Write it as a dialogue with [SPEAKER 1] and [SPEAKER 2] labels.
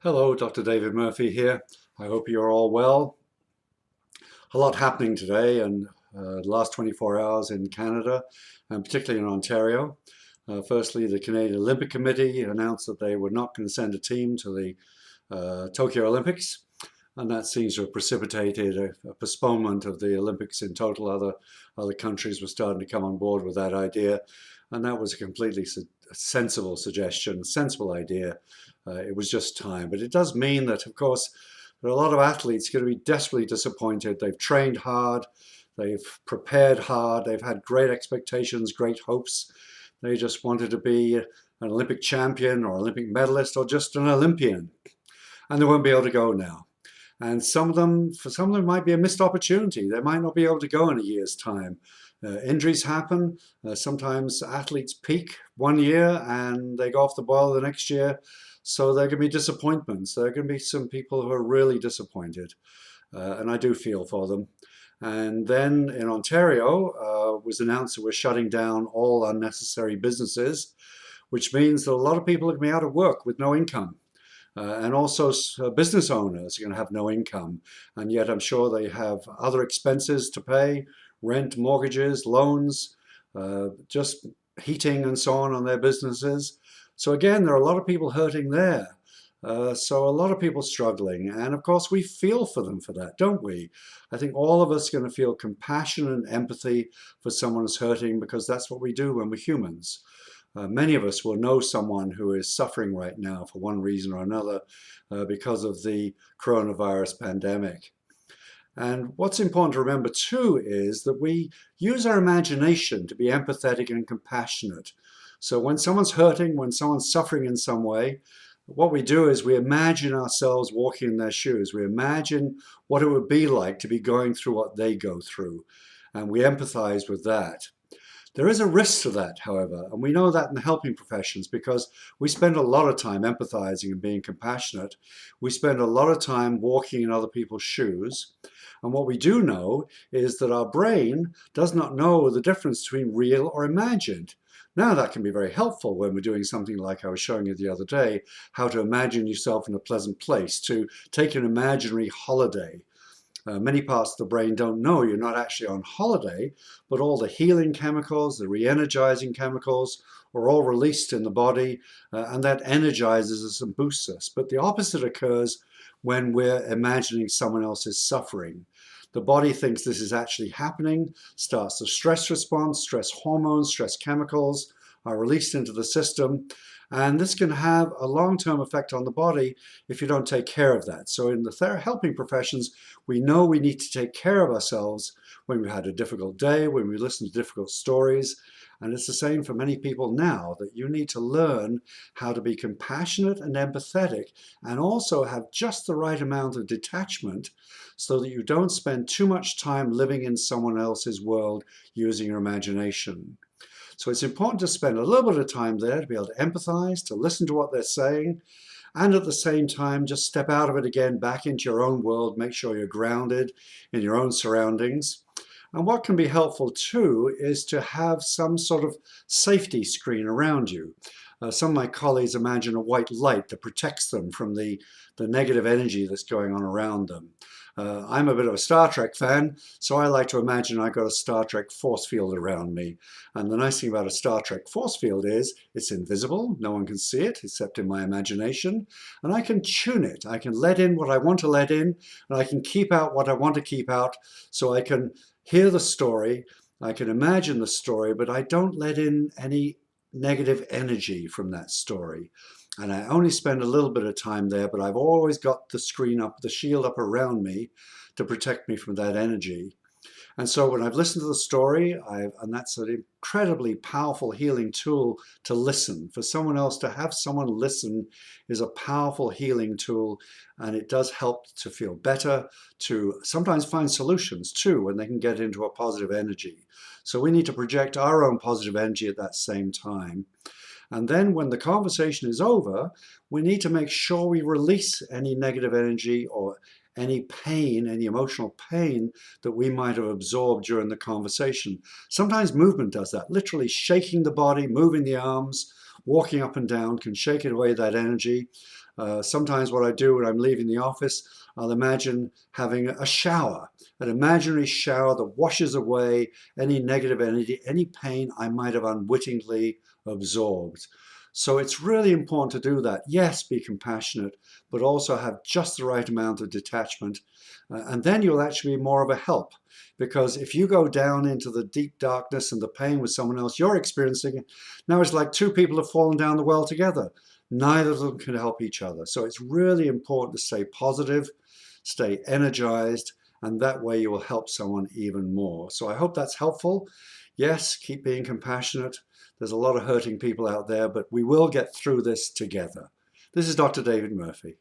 [SPEAKER 1] Hello, Dr. David Murphy here. I hope you're all well. A lot happening today and the last 24 hours in Canada, and particularly in Ontario. Firstly, the Canadian Olympic Committee announced that they were not going to send a team to the Tokyo Olympics, and that seems to have precipitated a postponement of the Olympics in total. Other countries were starting to come on board with that idea, and that was a completely sensible suggestion, sensible idea. It was just time, but it does mean that, of course, there are a lot of athletes going to be desperately disappointed. They've trained hard, they've prepared hard, they've had great expectations, great hopes. They just wanted to be an Olympic champion or Olympic medalist or just an Olympian, and they won't be able to go now. And for some of them, it might be a missed opportunity. They might not be able to go in a year's time. Injuries happen. Sometimes athletes peak one year and they go off the boil the next year. So there can be disappointments. There can be some people who are really disappointed. And I do feel for them. And then in Ontario, was announced that we're shutting down all unnecessary businesses, which means that a lot of people are going to be out of work with no income. And also business owners are going to have no income. And yet I'm sure they have other expenses to pay, rent, mortgages, loans, just heating and so on their businesses. So again, there are a lot of people hurting there. So a lot of people struggling. And of course, we feel for them for that, don't we? I think all of us are going to feel compassion and empathy for someone who's hurting because that's what we do when we're humans. Many of us will know someone who is suffering right now for one reason or another because of the coronavirus pandemic. And what's important to remember too is that we use our imagination to be empathetic and compassionate. So when someone's hurting, when someone's suffering in some way, what we do is we imagine ourselves walking in their shoes. We imagine what it would be like to be going through what they go through. And we empathize with that. There is a risk to that, however, and we know that in the helping professions because we spend a lot of time empathizing and being compassionate. We spend a lot of time walking in other people's shoes. And what we do know is that our brain does not know the difference between real or imagined. Now that can be very helpful when we're doing something like I was showing you the other day, how to imagine yourself in a pleasant place, to take an imaginary holiday. Many parts of the brain don't know you're not actually on holiday, but all the healing chemicals, the re-energizing chemicals are all released in the body, and that energizes us and boosts us. But the opposite occurs when we're imagining someone else is suffering. The body thinks this is actually happening, starts the stress response, stress hormones, stress chemicals are released into the system, and this can have a long-term effect on the body if you don't take care of that. So in the helping professions, we know we need to take care of ourselves when we've had a difficult day, when we listen to difficult stories. And it's the same for many people now, that you need to learn how to be compassionate and empathetic and also have just the right amount of detachment so that you don't spend too much time living in someone else's world using your imagination. So it's important to spend a little bit of time there to be able to empathize, to listen to what they're saying, and at the same time, just step out of it again, back into your own world, make sure you're grounded in your own surroundings. And what can be helpful too is to have some sort of safety screen around you. Some of my colleagues imagine a white light that protects them from the negative energy that's going on around them. I'm a bit of a Star Trek fan, so I like to imagine I've got a Star Trek force field around me. And the nice thing about a Star Trek force field is it's invisible, no one can see it except in my imagination, and I can tune it. I can let in what I want to let in, and I can keep out what I want to keep out, so I can hear the story, I can imagine the story, but I don't let in any negative energy from that story. And I only spend a little bit of time there, but I've always got the screen up, the shield up around me to protect me from that energy. And so when I've listened to the story, and that's an incredibly powerful healing tool to listen. For someone else to have someone listen is a powerful healing tool, and it does help to feel better, to sometimes find solutions too when they can get into a positive energy. So we need to project our own positive energy at that same time. And then when the conversation is over, we need to make sure we release any negative energy or any pain, any emotional pain that we might have absorbed during the conversation. Sometimes movement does that, literally shaking the body, moving the arms, walking up and down can shake away that energy. Sometimes what I do when I'm leaving the office, I'll imagine having a shower, an imaginary shower that washes away any negative energy, any pain I might have unwittingly absorbed. So it's really important to do that. Yes, be compassionate, but also have just the right amount of detachment. And then you'll actually be more of a help. Because if you go down into the deep darkness and the pain with someone else, you're experiencing it. Now it's like two people have fallen down the well together. Neither of them can help each other. So it's really important to stay positive, stay energized, and that way you will help someone even more. So I hope that's helpful. Yes, keep being compassionate. There's a lot of hurting people out there, but we will get through this together. This is Dr. David Murphy.